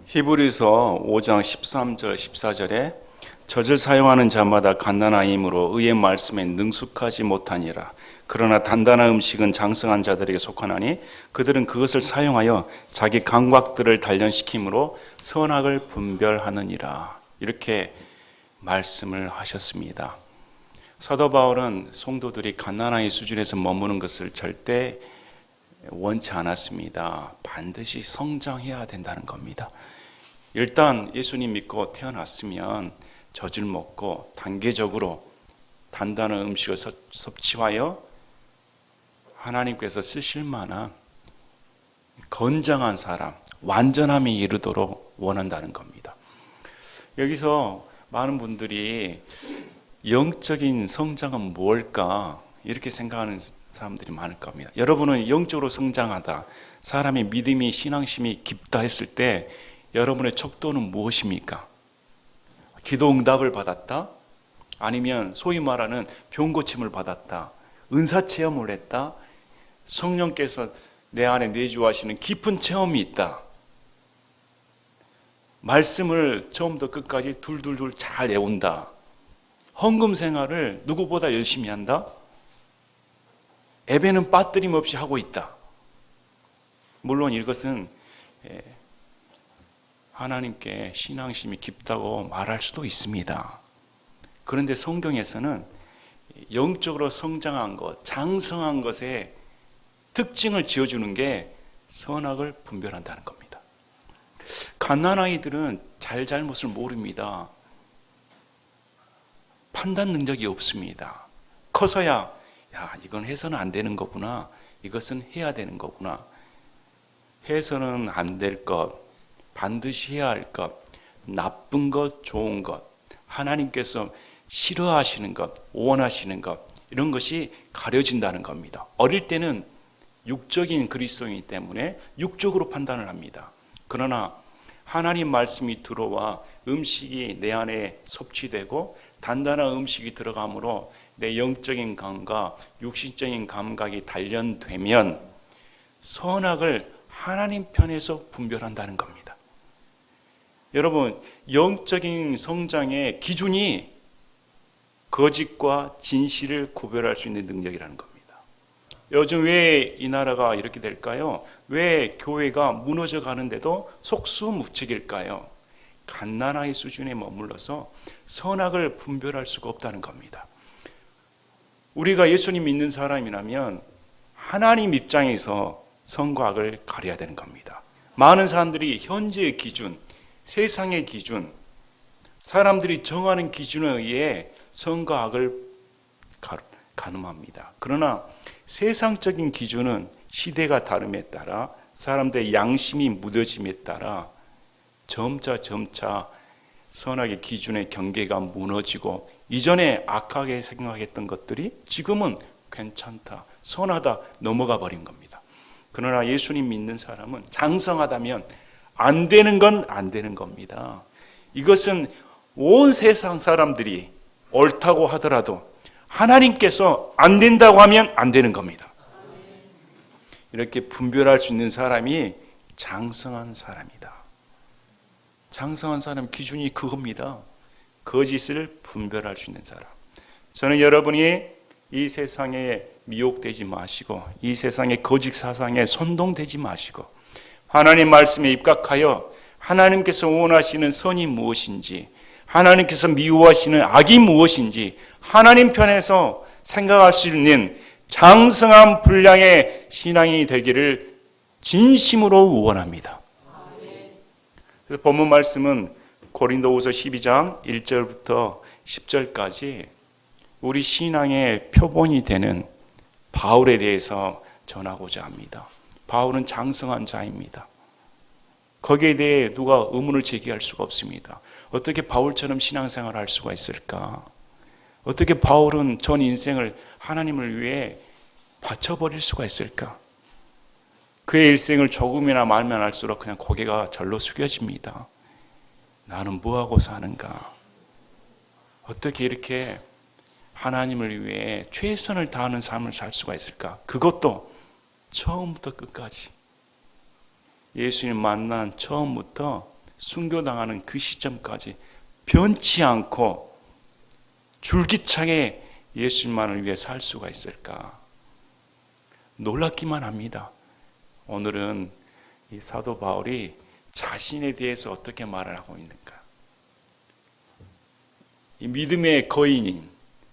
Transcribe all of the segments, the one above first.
히브리서 5장 13절 14절에 젖을 사용하는 자마다 갓난아이므로 의의 말씀에 능숙하지 못하니라. 그러나 단단한 음식은 장성한 자들에게 속하나니 그들은 그것을 사용하여 자기 감각들을 단련시킴으로 선악을 분별하느니라. 이렇게 말씀을 하셨습니다. 사도 바울은 성도들이 갓난아이 수준에서 머무는 것을 절대 원치 않았습니다. 반드시 성장해야 된다는 겁니다. 일단 예수님 믿고 태어났으면 젖을 먹고 단계적으로 단단한 음식을 섭취하여 하나님께서 쓰실 만한 건장한 사람, 완전함에 이르도록 원한다는 겁니다. 여기서 많은 분들이 영적인 성장은 뭘까 이렇게 생각하는 사람들이 많을 겁니다. 여러분은 영적으로 성장하다, 사람의 믿음이 신앙심이 깊다 했을 때 여러분의 척도는 무엇입니까? 기도 응답을 받았다? 아니면 소위 말하는 병 고침을 받았다? 은사 체험을 했다? 성령께서 내 안에 내주하시는 깊은 체험이 있다? 말씀을 처음부터 끝까지 둘둘둘 잘 외운다? 헌금 생활을 누구보다 열심히 한다? 예배는 빠뜨림 없이 하고 있다? 물론 이것은 하나님께 신앙심이 깊다고 말할 수도 있습니다. 그런데 성경에서는 영적으로 성장한 것, 장성한 것에 특징을 지어주는 게 선악을 분별한다는 겁니다. 갓난아이들은 잘잘못을 모릅니다. 판단 능력이 없습니다. 커서야 이건 해서는 안 되는 거구나, 이것은 해야 되는 거구나, 해서는 안 될 것, 반드시 해야 할 것, 나쁜 것, 좋은 것, 하나님께서 싫어하시는 것, 원하시는 것, 이런 것이 가려진다는 겁니다. 어릴 때는 육적인 그리스도이기 때문에 육적으로 판단을 합니다. 그러나 하나님 말씀이 들어와 음식이 내 안에 섭취되고 단단한 음식이 들어가므로 내 영적인 감각, 육신적인 감각이 단련되면 선악을 하나님 편에서 분별한다는 겁니다. 여러분, 영적인 성장의 기준이 거짓과 진실을 구별할 수 있는 능력이라는 겁니다. 요즘 왜 이 나라가 이렇게 될까요? 왜 교회가 무너져 가는데도 속수무책일까요? 갓난아이 수준에 머물러서 선악을 분별할 수가 없다는 겁니다. 우리가 예수님 믿는 사람이라면 하나님 입장에서 선과 악을 가려야 되는 겁니다. 많은 사람들이 현재의 기준, 세상의 기준, 사람들이 정하는 기준에 의해 선과 악을 가늠합니다. 그러나 세상적인 기준은 시대가 다름에 따라 사람들의 양심이 무뎌짐에 따라 점차 선악의 기준의 경계가 무너지고 이전에 악하게 생각했던 것들이 지금은 괜찮다, 선하다 넘어가 버린 겁니다. 그러나 예수님 믿는 사람은 장성하다면 안 되는 건 안 되는 겁니다. 이것은 온 세상 사람들이 옳다고 하더라도 하나님께서 안 된다고 하면 안 되는 겁니다. 이렇게 분별할 수 있는 사람이 장성한 사람이다. 장성한 사람 기준이 그겁니다. 거짓을 분별할 수 있는 사람. 저는 여러분이 이 세상에 미혹되지 마시고 이 세상의 거짓 사상에 선동되지 마시고 하나님 말씀에 입각하여 하나님께서 원하시는 선이 무엇인지, 하나님께서 미워하시는 악이 무엇인지 하나님 편에서 생각할 수 있는 장성한 분량의 신앙이 되기를 진심으로 원합니다. 그래서 본문 말씀은 고린도후서 12장 1절부터 10절까지 우리 신앙의 표본이 되는 바울에 대해서 전하고자 합니다. 바울은 장성한 자입니다. 거기에 대해 누가 의문을 제기할 수가 없습니다. 어떻게 바울처럼 신앙생활을 할 수가 있을까? 어떻게 바울은 전 인생을 하나님을 위해 바쳐버릴 수가 있을까? 그의 일생을 조금이나 말면 할수록 그냥 고개가 절로 숙여집니다. 나는 뭐하고 사는가? 어떻게 이렇게 하나님을 위해 최선을 다하는 삶을 살 수가 있을까? 그것도 처음부터 끝까지 예수님 만난 처음부터 순교당하는 그 시점까지 변치 않고 줄기차게 예수님만을 위해 살 수가 있을까? 놀랍기만 합니다. 오늘은 이 사도 바울이 자신에 대해서 어떻게 말을 하고 있는가? 이 믿음의 거인인,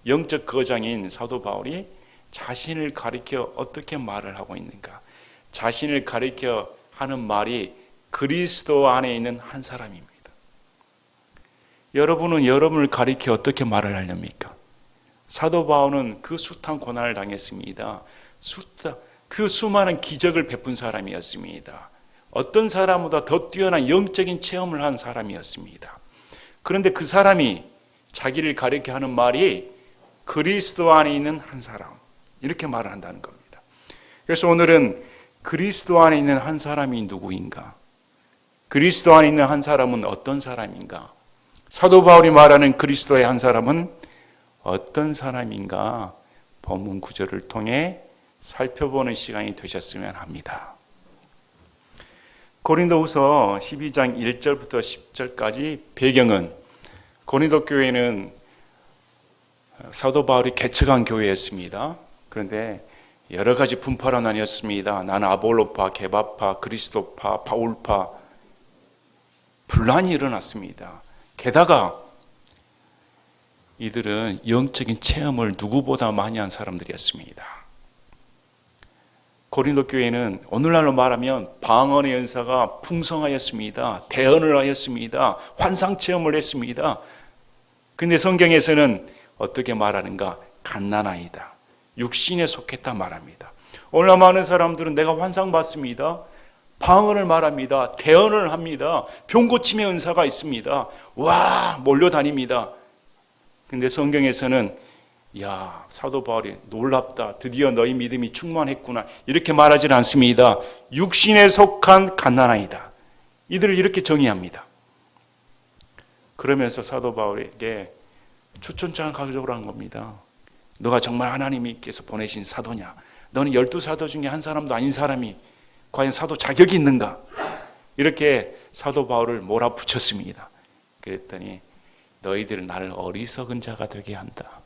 영적 거장인 사도 바울이 자신을 가리켜 어떻게 말을 하고 있는가? 자신을 가리켜 하는 말이 그리스도 안에 있는 한 사람입니다. 여러분은 여러분을 가리켜 어떻게 말을 하렵니까? 사도 바울은 그 숱한 고난을 당했습니다. 그 수많은 기적을 베푼 사람이었습니다. 어떤 사람보다 더 뛰어난 영적인 체험을 한 사람이었습니다. 그런데 그 사람이 자기를 가리켜 하는 말이 그리스도 안에 있는 한 사람, 이렇게 말을 한다는 겁니다. 그래서 오늘은 그리스도 안에 있는 한 사람이 누구인가? 그리스도 안에 있는 한 사람은 어떤 사람인가? 사도 바울이 말하는 그리스도의 한 사람은 어떤 사람인가? 본문 구절을 통해 살펴보는 시간이 되셨으면 합니다. 고린도후서 12장 1절부터 10절까지 배경은 고린도 교회는 사도 바울이 개척한 교회였습니다. 그런데 여러 가지 분파로 나뉘었습니다. 나는 아볼로파, 게바파, 그리스도파, 바울파, 분란이 일어났습니다. 게다가 이들은 영적인 체험을 누구보다 많이 한 사람들이었습니다. 고린도 교회는 오늘날로 말하면 방언의 연사가 풍성하였습니다. 대언을 하였습니다. 환상 체험을 했습니다. 근데 성경에서는 어떻게 말하는가? 갓난아이다, 육신에 속했다 말합니다. 오늘날 많은 사람들은 내가 환상 봤습니다, 방언을 말합니다, 대언을 합니다, 병 고침의 은사가 있습니다, 와 몰려다닙니다. 근데 성경에서는 야, 사도 바울이 놀랍다, 드디어 너희 믿음이 충만했구나, 이렇게 말하지 않습니다. 육신에 속한 갓난아이다, 이들을 이렇게 정의합니다. 그러면서 사도 바울에게 추천장을 가져오라 한 겁니다. 너가 정말 하나님께서 보내신 사도냐? 너는 12사도 중에 한 사람도 아닌 사람이 과연 사도 자격이 있는가? 이렇게 사도 바울을 몰아붙였습니다. 그랬더니 너희들은 나를 어리석은 자가 되게 한다.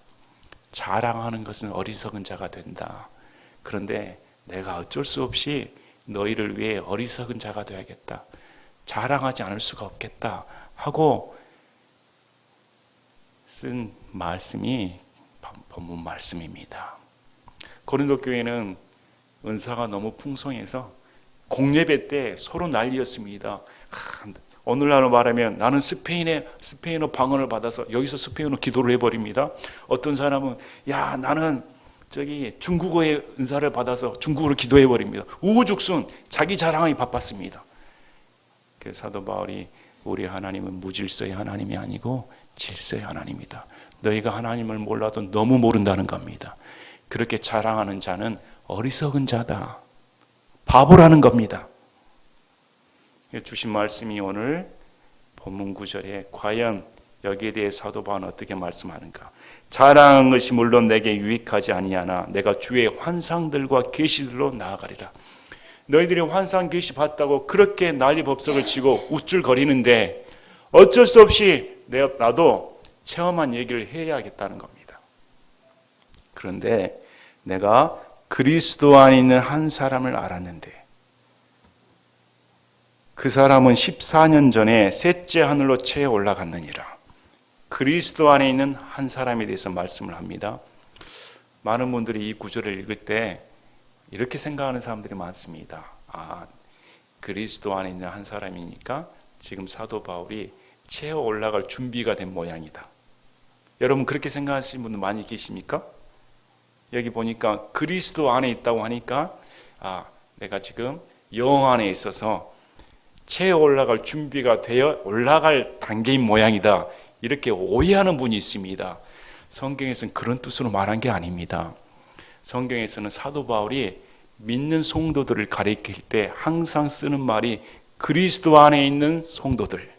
자랑하는 것은 어리석은 자가 된다. 그런데 내가 어쩔 수 없이 너희를 위해 어리석은 자가 되야겠다. 자랑하지 않을 수가 없겠다 하고 쓴 말씀이 본문 말씀입니다. 고린도 교회는 은사가 너무 풍성해서 공예배 때 서로 난리였습니다. 오늘날로 말하면 나는 스페인어 방언을 받아서 여기서 스페인어 기도를 해버립니다. 어떤 사람은 야 나는 중국어의 은사를 받아서 중국어로 기도해버립니다. 우후죽순 자기 자랑이 바빴습니다. 그래서 사도 바울이 우리 하나님은 무질서의 하나님이 아니고 질서의 하나님이다. 너희가 하나님을 몰라도 너무 모른다는 겁니다. 그렇게 자랑하는 자는 어리석은 자다, 바보라는 겁니다. 주신 말씀이 오늘 본문 9절에 과연 여기에 대해 사도 바울은 어떻게 말씀하는가? 자랑하는 것이 물론 내게 유익하지 아니하나 내가 주의 환상들과 계시들로 나아가리라. 너희들이 환상 계시 봤다고 그렇게 난리법석을 치고 우쭐거리는데 어쩔 수 없이 나도 체험한 얘기를 해야겠다는 겁니다. 그런데 내가 그리스도 안에 있는 한 사람을 알았는데 그 사람은 14년 전에 셋째 하늘로 채 올라갔느니라. 그리스도 안에 있는 한 사람에 대해서 말씀을 합니다. 많은 분들이 이 구절을 읽을 때 이렇게 생각하는 사람들이 많습니다. 그리스도 안에 있는 한 사람이니까 지금 사도 바울이 채 올라갈 준비가 된 모양이다. 여러분 그렇게 생각하시는 분들 많이 계십니까? 여기 보니까 그리스도 안에 있다고 하니까 내가 지금 영 안에 있어서 채 올라갈 준비가 되어 올라갈 단계인 모양이다, 이렇게 오해하는 분이 있습니다. 성경에서는 그런 뜻으로 말한 게 아닙니다. 성경에서는 사도 바울이 믿는 성도들을 가리킬 때 항상 쓰는 말이 그리스도 안에 있는 성도들,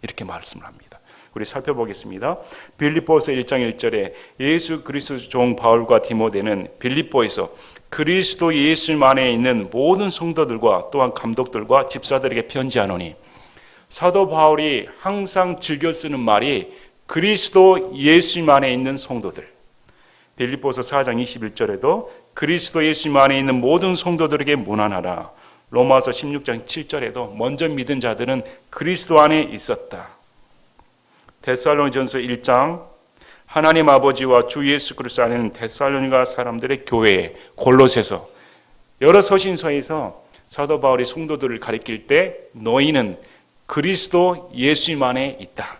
이렇게 말씀을 합니다. 우리 살펴보겠습니다. 빌립보서 1장 1절에 예수 그리스도 종 바울과 디모데는 빌립보에서 그리스도 예수 안에 있는 모든 성도들과 또한 감독들과 집사들에게 편지하노니 사도 바울이 항상 즐겨 쓰는 말이 그리스도 예수님 안에 있는 성도들. 빌립보서 4장 21절에도 그리스도 예수님 안에 있는 모든 성도들에게 문안하라. 로마서 16장 7절에도 먼저 믿은 자들은 그리스도 안에 있었다. 데살로니전서 1장 하나님 아버지와 주 예수 그리스도 안에 있는 데살로니가 사람들의 교회에 골로새서 여러 서신서에서 사도 바울이 성도들을 가리킬 때 너희는 그리스도 예수님 안에 있다.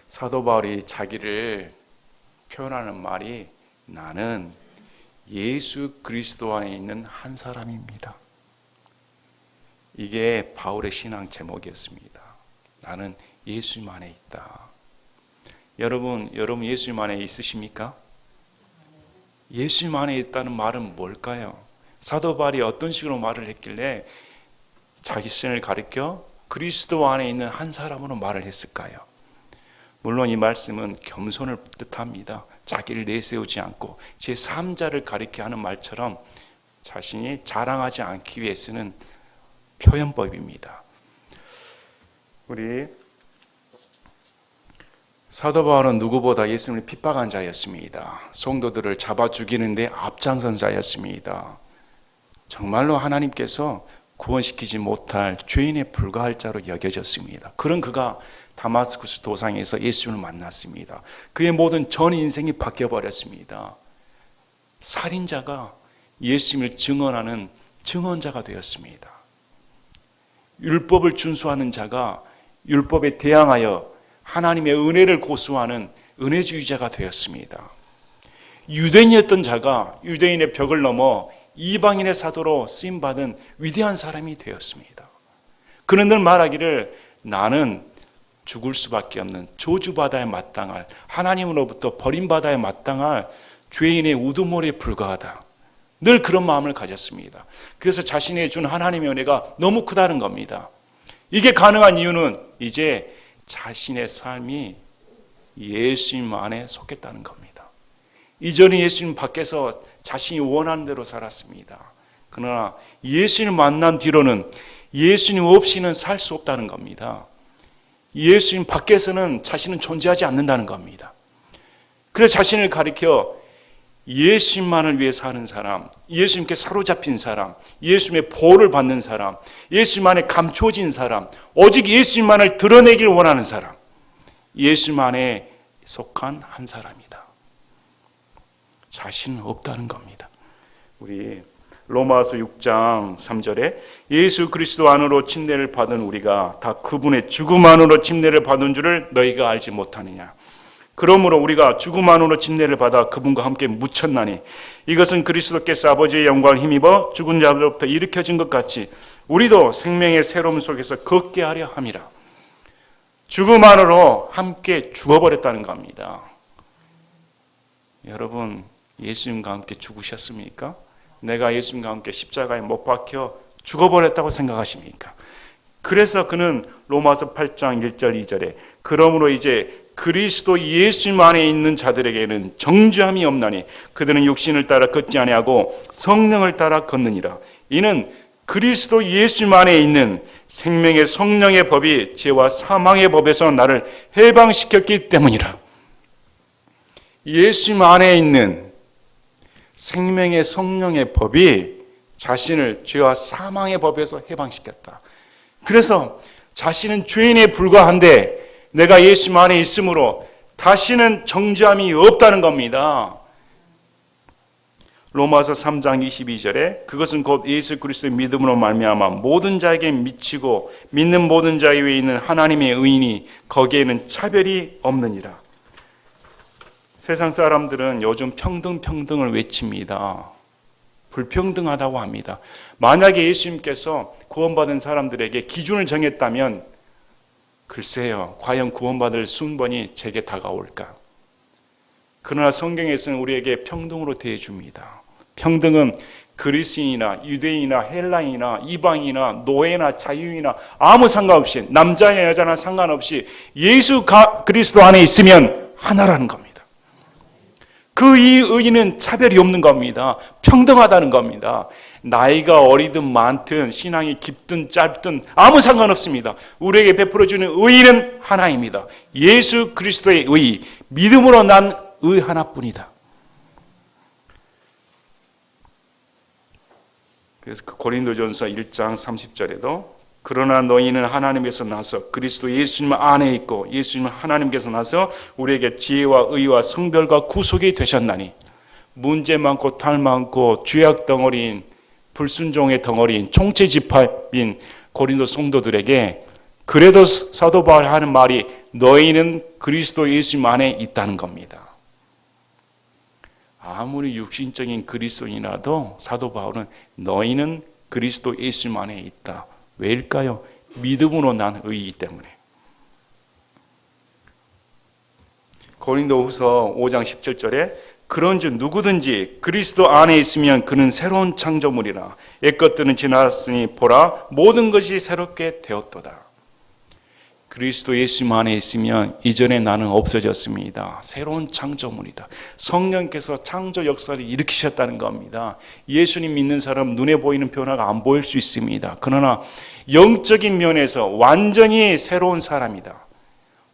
사도 바울이 자기를 표현하는 말이 나는 예수 그리스도 안에 있는 한 사람입니다. 이게 바울의 신앙 제목이었습니다. 나는 예수님 안에 있다. 여러분 예수님 안에 있으십니까? 예수님 안에 있다는 말은 뭘까요? 사도 바울이 어떤 식으로 말을 했길래 자기 신을 가리켜 그리스도 안에 있는 한 사람으로 말을 했을까요? 물론 이 말씀은 겸손을 뜻합니다. 자기를 내세우지 않고 제3자를 가리켜 하는 말처럼 자신이 자랑하지 않기 위해 쓰는 표현법입니다. 우리 사도 바울은 누구보다 예수님을 핍박한 자였습니다. 성도들을 잡아 죽이는데 앞장선 자였습니다. 정말로 하나님께서 구원시키지 못할 죄인에 불과할 자로 여겨졌습니다. 그런 그가 다마스쿠스 도상에서 예수님을 만났습니다. 그의 모든 전 인생이 바뀌어버렸습니다. 살인자가 예수님을 증언하는 증언자가 되었습니다. 율법을 준수하는 자가 율법에 대항하여 하나님의 은혜를 고수하는 은혜주의자가 되었습니다. 유대인이었던 자가 유대인의 벽을 넘어 이방인의 사도로 쓰임받은 위대한 사람이 되었습니다. 그는 늘 말하기를 나는 죽을 수밖에 없는 저주받아야 마땅할 하나님으로부터 버림받아야 마땅할 죄인의 우두머리에 불과하다. 늘 그런 마음을 가졌습니다. 그래서 자신이 준 하나님의 은혜가 너무 크다는 겁니다. 이게 가능한 이유는 이제 자신의 삶이 예수님 안에 속했다는 겁니다. 이전에 예수님 밖에서 자신이 원하는 대로 살았습니다. 그러나 예수님을 만난 뒤로는 예수님 없이는 살 수 없다는 겁니다. 예수님 밖에서는 자신은 존재하지 않는다는 겁니다. 그래서 자신을 가리켜 예수님만을 위해 사는 사람, 예수님께 사로잡힌 사람, 예수님의 보호를 받는 사람, 예수님 안에 감춰진 사람, 오직 예수님만을 드러내길 원하는 사람, 예수님 안에 속한 한 사람이다. 자신은 없다는 겁니다. 우리 로마서 6장 3절에 예수 그리스도 안으로 침례를 받은 우리가 다 그분의 죽음 안으로 침례를 받은 줄을 너희가 알지 못하느냐. 그러므로 우리가 죽음 안으로 침례를 받아 그분과 함께 묻혔나니 이것은 그리스도께서 아버지의 영광을 힘입어 죽은 자들로부터 일으켜진 것 같이 우리도 생명의 새로움 속에서 걷게 하려 함이라. 죽음 안으로 함께 죽어버렸다는 겁니다. 여러분 예수님과 함께 죽으셨습니까? 내가 예수님과 함께 십자가에 못 박혀 죽어버렸다고 생각하십니까? 그래서 그는 로마서 8장 1절 2절에 그러므로 이제 그리스도 예수님 안에 있는 자들에게는 정죄함이 없나니 그들은 육신을 따라 걷지 아니하고 성령을 따라 걷느니라. 이는 그리스도 예수님 안에 있는 생명의 성령의 법이 죄와 사망의 법에서 나를 해방시켰기 때문이라. 예수님 안에 있는 생명의 성령의 법이 자신을 죄와 사망의 법에서 해방시켰다. 그래서 자신은 죄인에 불과한데 내가 예수님 안에 있으므로 다시는 정죄함이 없다는 겁니다. 로마서 3장 22절에 그것은 곧 예수 그리스도의 믿음으로 말미암아 모든 자에게 미치고 믿는 모든 자 위에 있는 하나님의 의인이 거기에는 차별이 없느니라. 세상 사람들은 요즘 평등을 외칩니다. 불평등하다고 합니다. 만약에 예수님께서 구원받은 사람들에게 기준을 정했다면 글쎄요, 과연 구원받을 순번이 제게 다가올까? 그러나 성경에서는 우리에게 평등으로 대해줍니다. 평등은 그리스인이나 유대인이나 헬라인이나 이방인이나 노예나 자유인이나 아무 상관없이 남자나 여자나 상관없이 예수 그리스도 안에 있으면 하나라는 겁니다. 그 이 의의는 차별이 없는 겁니다. 평등하다는 겁니다. 나이가 어리든 많든 신앙이 깊든 짧든 아무 상관없습니다. 우리에게 베풀어주는 의는 하나입니다. 예수 그리스도의 의, 믿음으로 난 의 하나뿐이다. 그래서 고린도전서 1장 30절에도 그러나 너희는 하나님께서 나서 그리스도 예수님 안에 있고 예수님 하나님께서 나서 우리에게 지혜와 의와 성별과 구속이 되셨나니 문제 많고 탈 많고 죄악 덩어리인 불순종의 덩어리인 총체집합인 고린도 성도들에게 그래도 사도 바울이 하는 말이 너희는 그리스도 예수님 안에 있다는 겁니다. 아무리 육신적인 그리스도인이라도 사도 바울은 너희는 그리스도 예수님 안에 있다. 왜일까요? 믿음으로 난 의이기 때문에. 고린도후서 5장 17절에 그런즉 누구든지 그리스도 안에 있으면 그는 새로운 창조물이라 옛것들은 지났으니 보라 모든 것이 새롭게 되었도다. 그리스도 예수님 안에 있으면 이전에 나는 없어졌습니다. 새로운 창조물이다. 성령께서 창조 역사를 일으키셨다는 겁니다. 예수님 믿는 사람 눈에 보이는 변화가 안 보일 수 있습니다. 그러나 영적인 면에서 완전히 새로운 사람이다.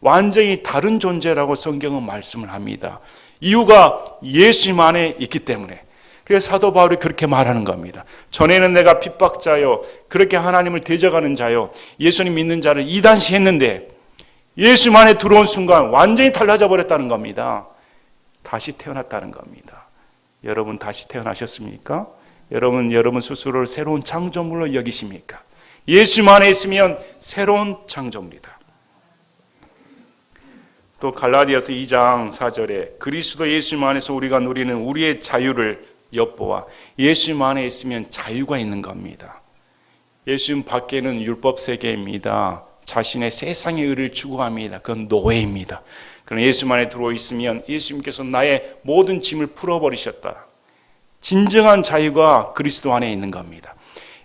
완전히 다른 존재라고 성경은 말씀을 합니다. 이유가 예수님 안에 있기 때문에. 그래서 사도 바울이 그렇게 말하는 겁니다. 전에는 내가 핍박자요, 그렇게 하나님을 대적하는 자요, 예수님 믿는 자를 이단시했는데 예수님 안에 들어온 순간 완전히 달라져 버렸다는 겁니다. 다시 태어났다는 겁니다. 여러분 다시 태어나셨습니까? 여러분 스스로를 새로운 창조물로 여기십니까? 예수님 안에 있으면 새로운 창조물이다. 또 갈라디아서 2장 4절에 그리스도 예수님 안에서 우리가 누리는 우리의 자유를 엿보아 예수님 안에 있으면 자유가 있는 겁니다. 예수님 밖에는 율법 세계입니다. 자신의 세상의 의를 추구합니다. 그건 노예입니다. 그러나 예수님 안에 들어와 있으면 예수님께서 나의 모든 짐을 풀어버리셨다. 진정한 자유가 그리스도 안에 있는 겁니다.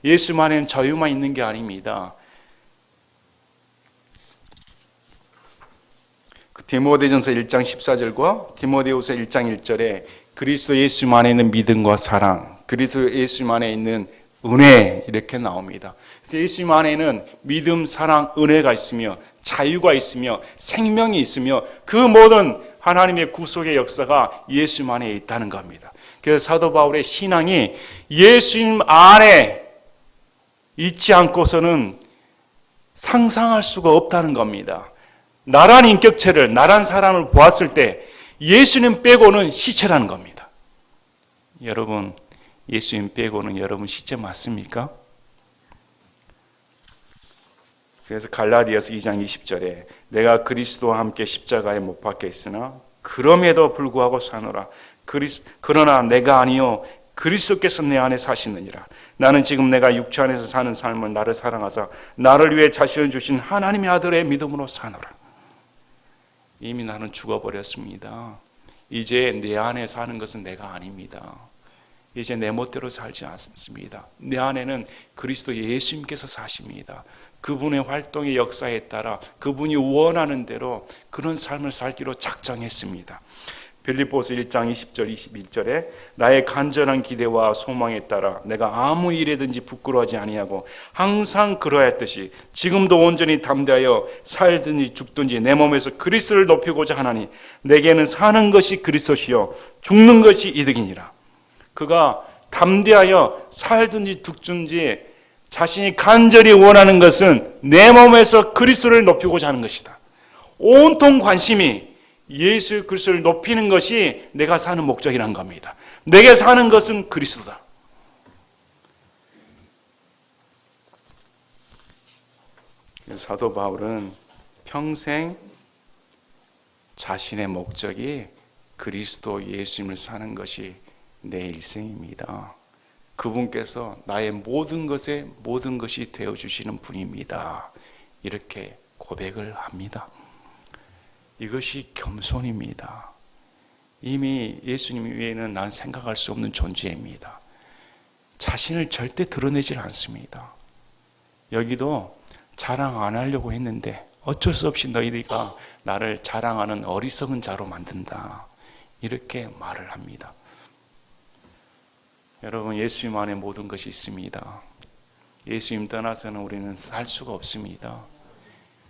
예수님 안에는 자유만 있는 게 아닙니다. 디모데전서 1장 14절과 디모데후서 1장 1절에 그리스도 예수님 안에 있는 믿음과 사랑, 그리스도 예수님 안에 있는 은혜 이렇게 나옵니다. 그래서 예수님 안에는 믿음, 사랑, 은혜가 있으며 자유가 있으며 생명이 있으며 그 모든 하나님의 구속의 역사가 예수님 안에 있다는 겁니다. 그래서 사도 바울의 신앙이 예수님 안에 있지 않고서는 상상할 수가 없다는 겁니다. 나란 인격체를, 나란 사람을 보았을 때 예수님 빼고는 시체라는 겁니다. 여러분, 예수님 빼고는 여러분 시체 맞습니까? 그래서 갈라디아서 2장 20절에 내가 그리스도와 함께 십자가에 못 박혀 있으나 그럼에도 불구하고 사노라. 그러나 내가 아니요 그리스도께서 내 안에 사시느니라. 나는 지금 내가 육체 안에서 사는 삶을 나를 사랑하사 나를 위해 자신을 주신 하나님의 아들의 믿음으로 사노라. 이미 나는 죽어버렸습니다. 이제 내 안에 사는 것은 내가 아닙니다. 이제 내 멋대로 살지 않습니다. 내 안에는 그리스도 예수님께서 사십니다. 그분의 활동의 역사에 따라 그분이 원하는 대로 그런 삶을 살기로 작정했습니다. 빌립보서 1장 20절 21절에 나의 간절한 기대와 소망에 따라 내가 아무 일에든지 부끄러워하지 아니하고 항상 그러했듯이 지금도 온전히 담대하여 살든지 죽든지 내 몸에서 그리스도를 높이고자 하나니 내게는 사는 것이 그리스도시요 죽는 것이 이득이니라. 그가 담대하여 살든지 죽든지 자신이 간절히 원하는 것은 내 몸에서 그리스도를 높이고자 하는 것이다. 온통 관심이 예수 그리스도를 높이는 것이 내가 사는 목적이라는 겁니다. 내게 사는 것은 그리스도다. 사도 바울은 평생 자신의 목적이 그리스도 예수님을 사는 것이 내 일생입니다. 그분께서 나의 모든 것에 모든 것이 되어주시는 분입니다. 이렇게 고백을 합니다. 이것이 겸손입니다. 이미 예수님 외에는 난 생각할 수 없는 존재입니다. 자신을 절대 드러내질 않습니다. 여기도 자랑 안 하려고 했는데 어쩔 수 없이 너희가 나를 자랑하는 어리석은 자로 만든다. 이렇게 말을 합니다. 여러분, 예수님 안에 모든 것이 있습니다. 예수님 떠나서는 우리는 살 수가 없습니다.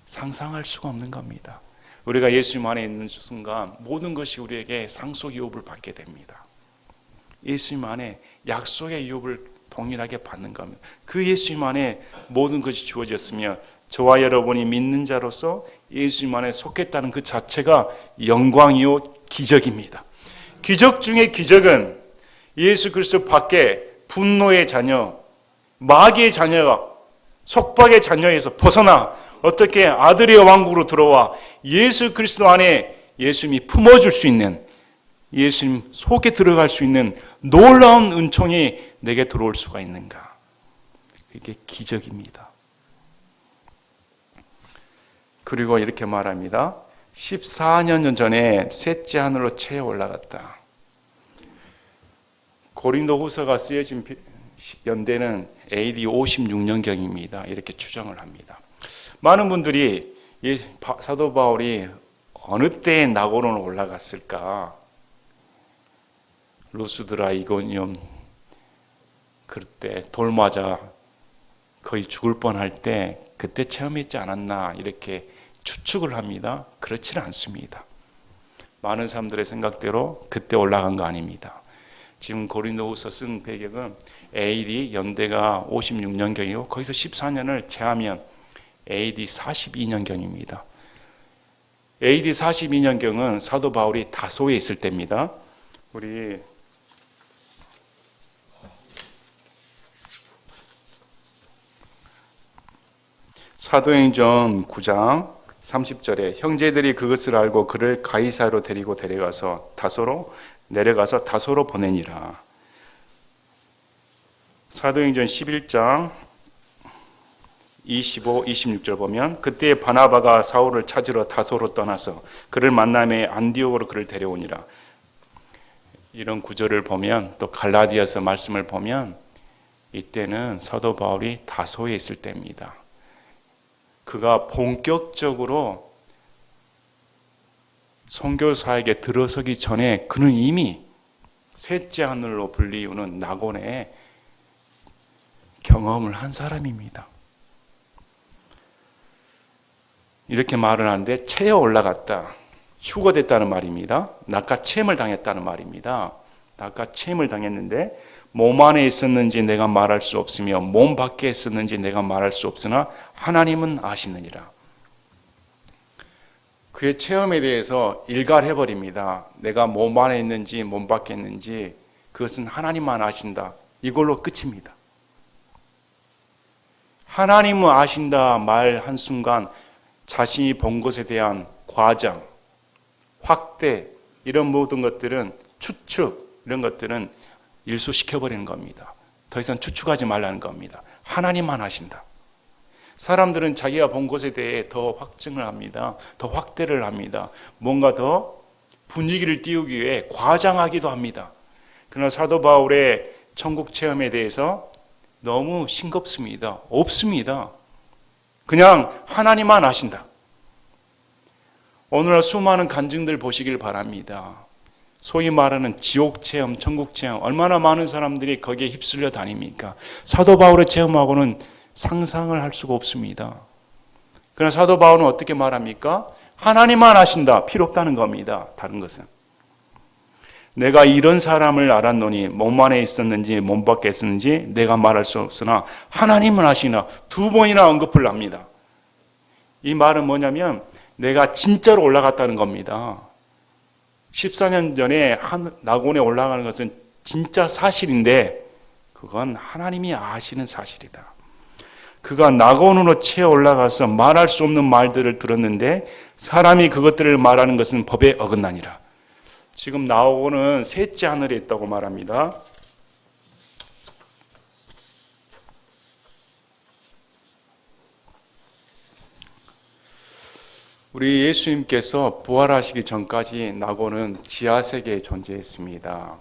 상상할 수가 없는 겁니다. 우리가 예수님 안에 있는 순간 모든 것이 우리에게 상속 유업을 받게 됩니다. 예수님 안에 약속의 유업을 동일하게 받는 겁니다. 그 예수님 안에 모든 것이 주어졌으며 저와 여러분이 믿는 자로서 예수님 안에 속했다는 그 자체가 영광이요 기적입니다. 기적 중에 기적은 예수 그리스도 밖에 분노의 자녀, 마귀의 자녀가 속박의 자녀에서 벗어나 어떻게 아들의 왕국으로 들어와 예수 그리스도 안에 예수님이 품어줄 수 있는, 예수님 속에 들어갈 수 있는 놀라운 은총이 내게 들어올 수가 있는가? 이게 기적입니다. 그리고 이렇게 말합니다. 14년 전에 셋째 하늘로 채 올라갔다. 고린도후서가 쓰여진 연대는 AD 56년경입니다. 이렇게 추정을 합니다. 많은 분들이 사도 바울이 어느 때에 나고론을 올라갔을까? 루스드라, 이고니움 그때 돌 맞아 거의 죽을 뻔할 때 그때 체험했지 않았나 이렇게 추측을 합니다. 그렇지는 않습니다. 많은 사람들의 생각대로 그때 올라간 거 아닙니다. 지금 고린도후서 쓴 배경은 AD 연대가 56년경이고 거기서 14년을 제하면 AD 42년경입니다. AD 42년경은 사도 바울이 다소에 있을 때입니다. 우리 사도행전 9장 30절에 형제들이 그것을 알고 그를 가이사로 데리고 내려가서 다소로 보내니라. 사도행전 11장 25, 26절 보면 그때 바나바가 사울을 찾으러 다소로 떠나서 그를 만남에 안디옥으로 그를 데려오니라. 이런 구절을 보면 또 갈라디아서 말씀을 보면 이때는 사도 바울이 다소에 있을 때입니다. 그가 본격적으로 선교사에게 들어서기 전에 그는 이미 셋째 하늘로 불리우는 낙원의 경험을 한 사람입니다. 이렇게 말을 하는데 체에 올라갔다. 휴거됐다는 말입니다. 낙가체험을 당했다는 말입니다. 낙가체험을 당했는데 몸 안에 있었는지 내가 말할 수 없으며 몸 밖에 있었는지 내가 말할 수 없으나 하나님은 아시느니라. 그의 체험에 대해서 일갈해버립니다. 내가 몸 안에 있는지 몸 밖에 있는지 그것은 하나님만 아신다. 이걸로 끝입니다. 하나님은 아신다 말 한순간 자신이 본 것에 대한 과장, 확대 이런 모든 것들은 추측 이런 것들은 일소시켜버리는 겁니다. 더 이상 추측하지 말라는 겁니다. 하나님만 하신다. 사람들은 자기가 본 것에 대해 더 확증을 합니다. 더 확대를 합니다. 뭔가 더 분위기를 띄우기 위해 과장하기도 합니다. 그러나 사도 바울의 천국 체험에 대해서 너무 싱겁습니다. 없습니다. 그냥 하나님만 아신다. 오늘날 수많은 간증들 보시길 바랍니다. 소위 말하는 지옥 체험, 천국 체험, 얼마나 많은 사람들이 거기에 휩쓸려 다닙니까? 사도 바울의 체험하고는 상상을 할 수가 없습니다. 그러나 사도 바울은 어떻게 말합니까? 하나님만 아신다. 필요 없다는 겁니다. 다른 것은. 내가 이런 사람을 알았노니 몸 안에 있었는지 몸 밖에 있었는지 내가 말할 수 없으나 하나님은 아시나. 2번이나 언급을 합니다. 이 말은 뭐냐면 내가 진짜로 올라갔다는 겁니다. 14년 전에 낙원에 올라가는 것은 진짜 사실인데 그건 하나님이 아시는 사실이다. 그가 낙원으로 채 올라가서 말할 수 없는 말들을 들었는데 사람이 그것들을 말하는 것은 법에 어긋나니라. 지금 나오고는 셋째 하늘에 있다고 말합니다. 우리 예수님께서 부활하시기 전까지 낙원은 지하세계에 존재했습니다.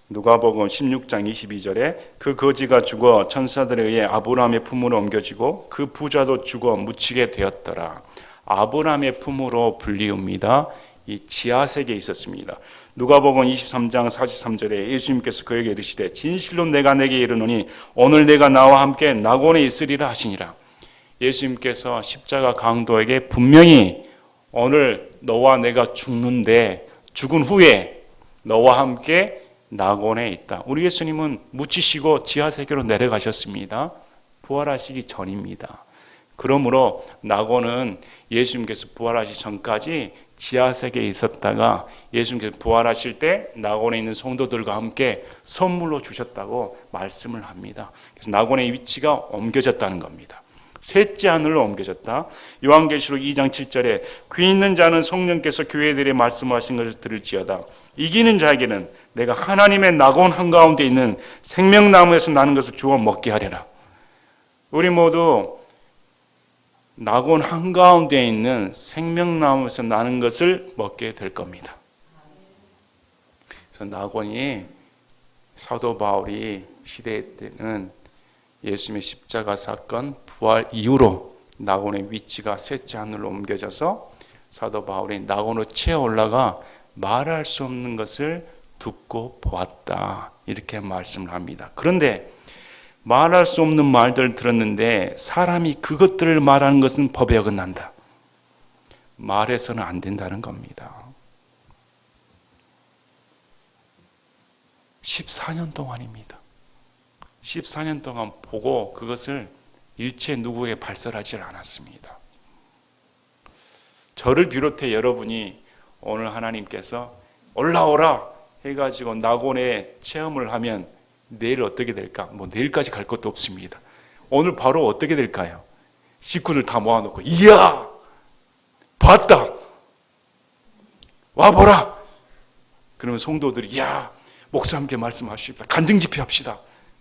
누가복음 16장 22절에 그 거지가 죽어 천사들에 의해 아브라함의 품으로 옮겨지고 그 부자도 죽어 묻히게 되었더라. 아브라함의 품으로 불리웁니다. 이 지하세계에 있었습니다. 누가복음 23장 43절에 예수님께서 그에게 이르시되 진실로 내가 내게 이르노니 오늘 내가 나와 함께 낙원에 있으리라 하시니라. 예수님께서 십자가 강도에게 분명히 오늘 너와 내가 죽는데 죽은 후에 너와 함께 낙원에 있다. 우리 예수님은 묻히시고 지하세계로 내려가셨습니다. 부활하시기 전입니다. 그러므로 낙원은 예수님께서 부활하시기 전까지 지하세계에 있었다가 예수님께서 부활하실 때 낙원에 있는 성도들과 함께 선물로 주셨다고 말씀을 합니다. 그래서 낙원의 위치가 옮겨졌다는 겁니다. 셋째 하늘로 옮겨졌다. 요한계시록 2장 7절에 귀 있는 자는 성령께서 교회들의 말씀하신 것을 들을지어다. 이기는 자에게는 내가 하나님의 낙원 한가운데 있는 생명나무에서 나는 것을 주워 먹게 하리라. 우리 모두 낙원 한가운데 있는 생명나무에서 나는 것을 먹게 될 겁니다. 그래서 낙원이 사도 바울이 시대 때는 예수님의 십자가 사건 부활 이후로 낙원의 위치가 셋째 하늘로 옮겨져서 사도 바울이 낙원으로 치어 올라가 말할 수 없는 것을 듣고 보았다. 이렇게 말씀을 합니다. 그런데 말할 수 없는 말들을 들었는데 사람이 그것들을 말하는 것은 법에 어긋난다. 말해서는 안 된다는 겁니다. 14년 동안입니다. 14년 동안 보고 그것을 일체 누구에게 발설하지 않았습니다. 저를 비롯해 여러분이 오늘 하나님께서 올라오라 해가지고 낙원에 체험을 하면 내일 어떻게 될까? 내일까지 갈 것도 없습니다. 오늘 바로 어떻게 될까요? 식구들 다 모아놓고 이야 봤다 와보라. 그러면 성도들이 이야 목사 함께 말씀하십시다. 간증 집회합시다.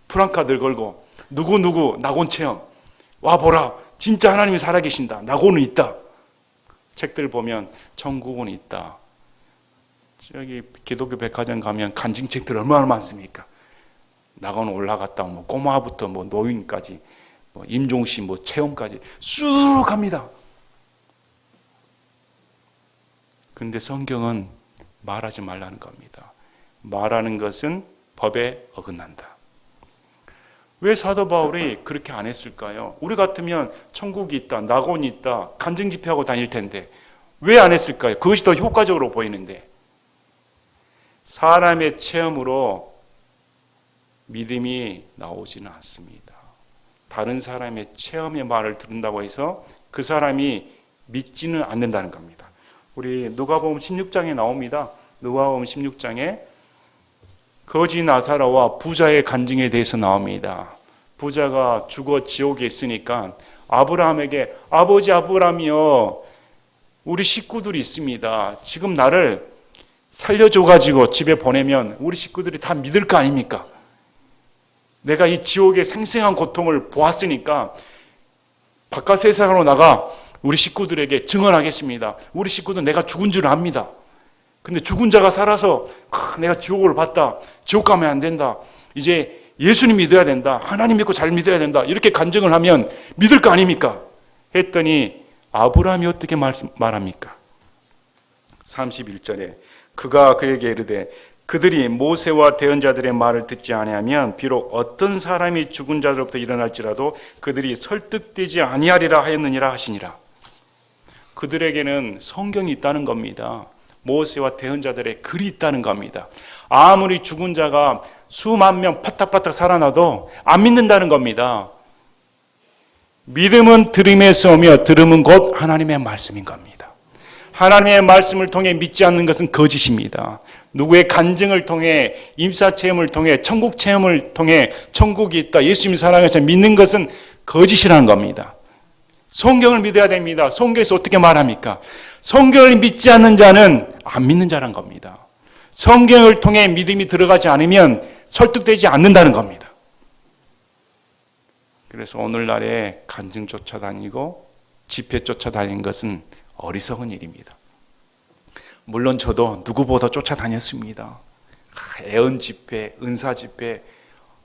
프랑카들 걸고 누구 낙원 체험 와보라. 진짜 하나님이 살아계신다. 낙원은 있다. 책들 보면 천국은 있다. 저기 기독교 백화점 가면 간증책들 얼마나 많습니까? 낙원 올라갔다 꼬마부터 노인까지 임종시 체험까지 쑥 갑니다. 그런데 성경은 말하지 말라는 겁니다. 말하는 것은 법에 어긋난다. 왜 사도 바울이 그렇게 안 했을까요? 우리 같으면 천국이 있다, 낙원이 있다, 간증 집회하고 다닐 텐데 왜 안 했을까요? 그것이 더 효과적으로 보이는데. 사람의 체험으로 믿음이 나오지는 않습니다. 다른 사람의 체험의 말을 듣는다고 해서 그 사람이 믿지는 않는다는 겁니다. 우리 누가복음 16장에 나옵니다. 누가복음 16장에 거지 나사로와 부자의 간증에 대해서 나옵니다. 부자가 죽어 지옥에 있으니까 아브라함에게 아버지 아브라함이여 우리 식구들이 있습니다. 지금 나를 살려줘가지고 집에 보내면 우리 식구들이 다 믿을 거 아닙니까? 내가 이 지옥의 생생한 고통을 보았으니까 바깥 세상으로 나가 우리 식구들에게 증언하겠습니다. 우리 식구들 내가 죽은 줄 압니다. 근데 죽은 자가 살아서 내가 지옥을 봤다. 지옥 가면 안 된다. 이제 예수님 믿어야 된다. 하나님 믿고 잘 믿어야 된다. 이렇게 간증을 하면 믿을 거 아닙니까? 했더니 아브라함이 어떻게 말합니까? 31절에 그가 그에게 이르되 그들이 모세와 대언자들의 말을 듣지 아니하면 비록 어떤 사람이 죽은 자들로부터 일어날지라도 그들이 설득되지 아니하리라 하였느니라 하시니라. 그들에게는 성경이 있다는 겁니다. 모세와 대언자들의 글이 있다는 겁니다. 아무리 죽은 자가 수만 명 파닥파닥 살아나도 안 믿는다는 겁니다. 믿음은 들음에서 오며 들음은 곧 하나님의 말씀인 겁니다. 하나님의 말씀을 통해 믿지 않는 것은 거짓입니다. 누구의 간증을 통해 임사체험을 통해 천국 체험을 통해 천국이 있다 예수님이 사랑해서 믿는 것은 거짓이라는 겁니다. 성경을 믿어야 됩니다. 성경에서 어떻게 말합니까? 성경을 믿지 않는 자는 안 믿는 자란 겁니다. 성경을 통해 믿음이 들어가지 않으면 설득되지 않는다는 겁니다. 그래서 오늘날에 간증 쫓아다니고 집회 쫓아다니는 것은 어리석은 일입니다. 물론 저도 누구보다 쫓아다녔습니다. 애언 집회, 은사 집회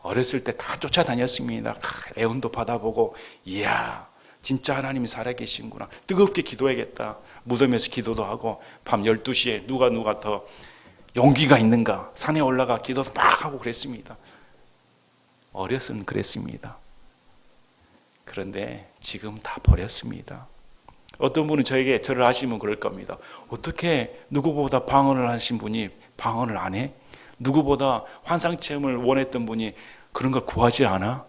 어렸을 때 다 쫓아다녔습니다. 애언도 받아보고 이야 진짜 하나님이 살아계시구나. 뜨겁게 기도해야겠다. 무덤에서 기도도 하고 밤 12시에 누가 더 용기가 있는가? 산에 올라가 기도도 막 하고 그랬습니다. 어렸으면 그랬습니다. 그런데 지금 다 버렸습니다. 어떤 분은 저를 아시면 그럴 겁니다. 어떻게 누구보다 방언을 하신 분이 방언을 안 해? 누구보다 환상 체험을 원했던 분이 그런 걸 구하지 않아?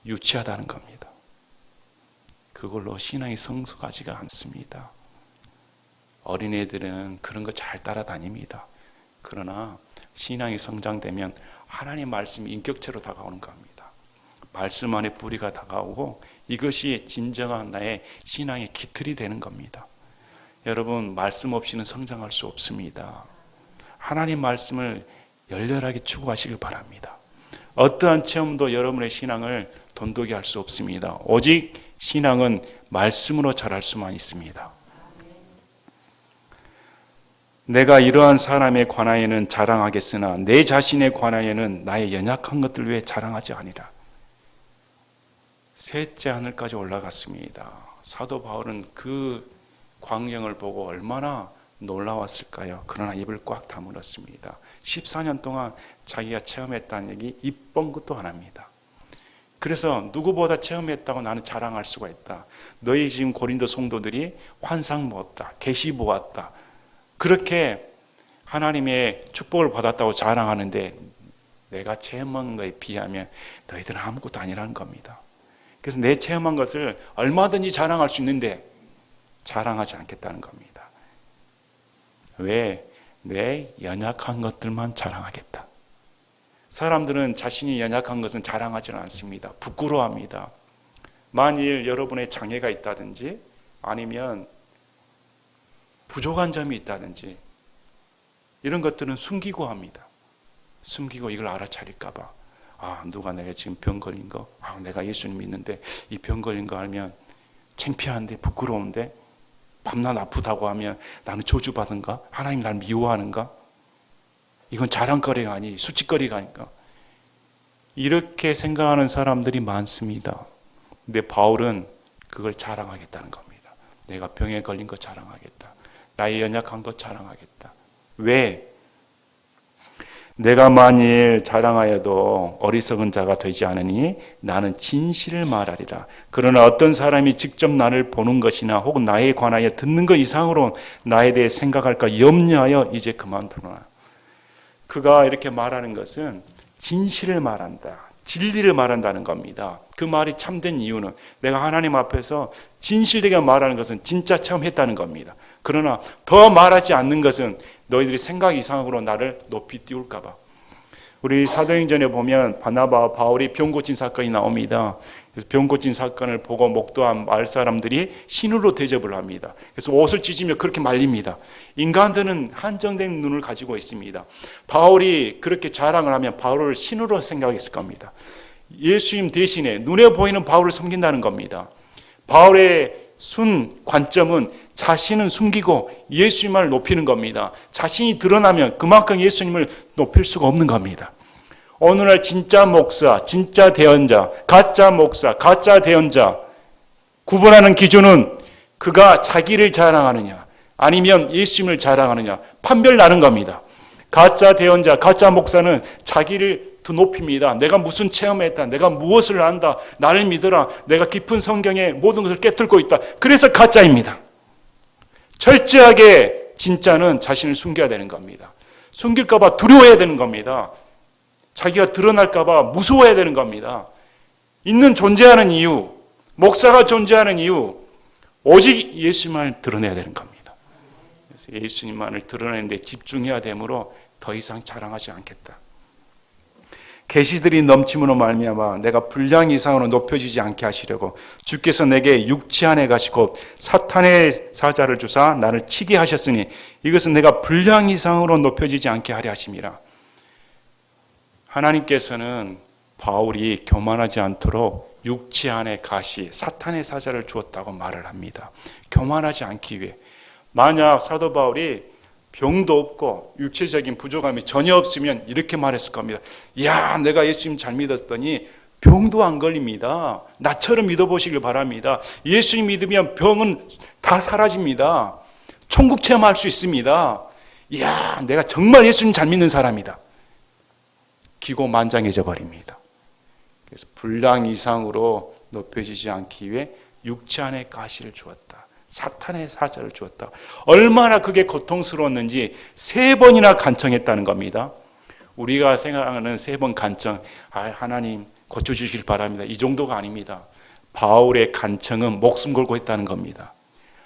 유치하다는 겁니다. 그걸로 신앙이 성숙하지가 않습니다. 어린애들은 그런 거 잘 따라다닙니다. 그러나 신앙이 성장되면 하나님 말씀이 인격체로 다가오는 겁니다. 말씀 안에 뿌리가 다가오고 이것이 진정한 나의 신앙의 기틀이 되는 겁니다. 여러분, 말씀 없이는 성장할 수 없습니다. 하나님 말씀을 열렬하게 추구하시길 바랍니다. 어떠한 체험도 여러분의 신앙을 돈독히 할 수 없습니다. 오직 신앙은 말씀으로 자랄 수만 있습니다. 내가 이러한 사람에 관하여는 자랑하겠으나 내 자신에 관하여는 나의 연약한 것들 외에 자랑하지 아니라. 셋째 하늘까지 올라갔습니다. 사도 바울은 그 광경을 보고 얼마나 놀라웠을까요? 그러나 입을 꽉 다물었습니다. 14년 동안 자기가 체험했다는 얘기 입번 것도 안 합니다. 그래서 누구보다 체험했다고 나는 자랑할 수가 있다. 너희 지금 고린도 성도들이 환상 보았다, 계시 보았다, 그렇게 하나님의 축복을 받았다고 자랑하는데 내가 체험한 것에 비하면 너희들은 아무것도 아니라는 겁니다. 그래서 내 체험한 것을 얼마든지 자랑할 수 있는데 자랑하지 않겠다는 겁니다. 왜? 내 연약한 것들만 자랑하겠다. 사람들은 자신이 연약한 것은 자랑하지는 않습니다. 부끄러워합니다. 만일 여러분의 장애가 있다든지 아니면 부족한 점이 있다든지 이런 것들은 숨기고 합니다. 숨기고 이걸 알아차릴까 봐. 누가 내가 지금 병 걸린 거, 내가 예수님 믿는데 이 병 걸린 거 알면 창피한데 부끄러운데 밤낮 아프다고 하면 나는 저주받은가? 하나님 날 미워하는가? 이건 자랑거리가 아니 수치거리가 아닐까? 이렇게 생각하는 사람들이 많습니다. 근데 바울은 그걸 자랑하겠다는 겁니다. 내가 병에 걸린 거 자랑하겠다. 나의 연약한 것 자랑하겠다. 왜? 내가 만일 자랑하여도 어리석은 자가 되지 않으니 나는 진실을 말하리라. 그러나 어떤 사람이 직접 나를 보는 것이나 혹은 나에 관하여 듣는 것 이상으로 나에 대해 생각할까 염려하여 이제 그만두노라. 그가 이렇게 말하는 것은 진실을 말한다, 진리를 말한다는 겁니다. 그 말이 참된 이유는 내가 하나님 앞에서 진실되게 말하는 것은 진짜 체험했다는 겁니다. 그러나 더 말하지 않는 것은 너희들이 생각 이상으로 나를 높이 띄울까 봐. 우리 사도행전에 보면 바나바와 바울이 병 고친 사건이 나옵니다. 그래서 병 고친 사건을 보고 목도한 마을 사람들이 신으로 대접을 합니다. 그래서 옷을 찢으며 그렇게 말립니다. 인간들은 한정된 눈을 가지고 있습니다. 바울이 그렇게 자랑을 하면 바울을 신으로 생각했을 겁니다. 예수님 대신에 눈에 보이는 바울을 섬긴다는 겁니다. 바울의 순 관점은 자신은 숨기고 예수님을 높이는 겁니다. 자신이 드러나면 그만큼 예수님을 높일 수가 없는 겁니다. 오늘날 진짜 목사, 진짜 대언자, 가짜 목사, 가짜 대언자 구분하는 기준은 그가 자기를 자랑하느냐 아니면 예수님을 자랑하느냐 판별 나는 겁니다. 가짜 대언자, 가짜 목사는 자기를 더 높입니다. 내가 무슨 체험했다, 내가 무엇을 안다, 나를 믿어라, 내가 깊은 성경에 모든 것을 깨뚫고 있다. 그래서 가짜입니다. 철저하게 진짜는 자신을 숨겨야 되는 겁니다. 숨길까 봐 두려워해야 되는 겁니다. 자기가 드러날까 봐 무서워해야 되는 겁니다. 있는 존재하는 이유, 목사가 존재하는 이유, 오직 예수님만을 드러내야 되는 겁니다. 그래서 예수님만을 드러내는 데 집중해야 되므로 더 이상 자랑하지 않겠다. 계시들이 넘침으로 말미암아 내가 분량 이상으로 높여지지 않게 하시려고 주께서 내게 육체 안에 가시고 사탄의 사자를 주사 나를 치게 하셨으니 이것은 내가 분량 이상으로 높여지지 않게 하려 하심이라. 하나님께서는 바울이 교만하지 않도록 육체 안에 가시 사탄의 사자를 주었다고 말을 합니다. 교만하지 않기 위해. 만약 사도 바울이 병도 없고 육체적인 부족함이 전혀 없으면 이렇게 말했을 겁니다. 야, 내가 예수님 잘 믿었더니 병도 안 걸립니다. 나처럼 믿어보시길 바랍니다. 예수님 믿으면 병은 다 사라집니다. 천국 체험할 수 있습니다. 이야, 내가 정말 예수님 잘 믿는 사람이다. 기고만장해져 버립니다. 그래서 분량 이상으로 높여지지 않기 위해 육체 안에 가시를 주었다. 사탄의 사자를 주었다. 얼마나 그게 고통스러웠는지 3번이나 간청했다는 겁니다. 우리가 생각하는 3번 간청, 하나님 고쳐주시길 바랍니다. 이 정도가 아닙니다. 바울의 간청은 목숨 걸고 했다는 겁니다.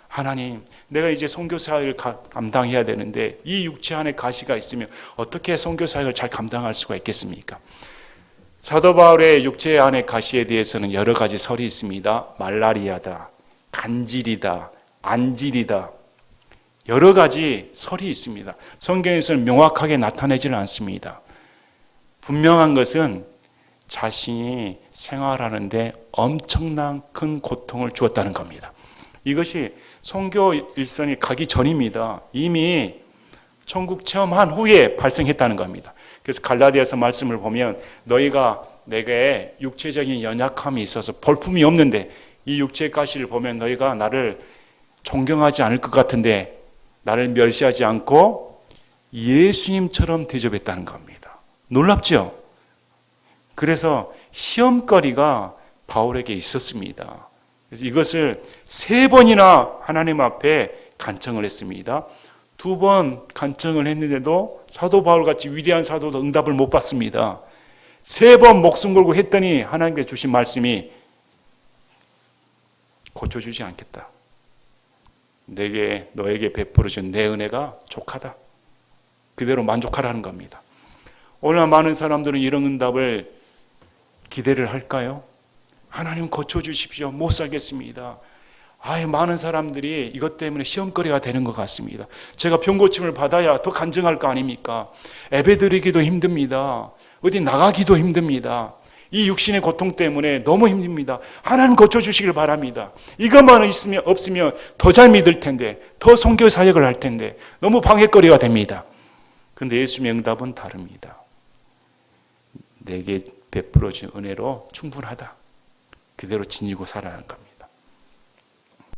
하나님, 내가 이제 선교사역을 감당해야 되는데 이 육체 안에 가시가 있으면 어떻게 선교사역을 잘 감당할 수가 있겠습니까? 사도 바울의 육체 안에 가시에 대해서는 여러 가지 설이 있습니다. 말라리아다, 간질이다, 안질이다, 여러 가지 설이 있습니다. 성경에서는 명확하게 나타내지는 않습니다. 분명한 것은 자신이 생활하는데 엄청난 큰 고통을 주었다는 겁니다. 이것이 선교 일선이 가기 전입니다. 이미 천국 체험한 후에 발생했다는 겁니다. 그래서 갈라디아서 말씀을 보면 너희가 내게 육체적인 연약함이 있어서 볼품이 없는데 이 육체의 가시를 보면 너희가 나를 존경하지 않을 것 같은데 나를 멸시하지 않고 예수님처럼 대접했다는 겁니다. 놀랍죠? 그래서 시험거리가 바울에게 있었습니다. 그래서 이것을 3번이나 하나님 앞에 간청을 했습니다. 2번 간청을 했는데도 사도 바울같이 위대한 사도도 응답을 못 받습니다. 3번 목숨 걸고 했더니 하나님께 주신 말씀이 고쳐주지 않겠다. 너에게 베풀어준 내 은혜가 족하다. 그대로 만족하라는 겁니다. 오늘 많은 사람들은 이런 응답을 기대를 할까요? 하나님 고쳐주십시오. 못 살겠습니다. 많은 사람들이 이것 때문에 시험거리가 되는 것 같습니다. 제가 병고침을 받아야 더 간증할 거 아닙니까? 예배드리기도 힘듭니다. 어디 나가기도 힘듭니다. 이 육신의 고통 때문에 너무 힘듭니다. 하나님 고쳐주시길 바랍니다. 이것만 없으면 더 잘 믿을 텐데, 더 선교 사역을 할 텐데 너무 방해거리가 됩니다. 그런데 예수님의 응답은 다릅니다. 내게 베풀어진 은혜로 충분하다. 그대로 지니고 살아가는 겁니다.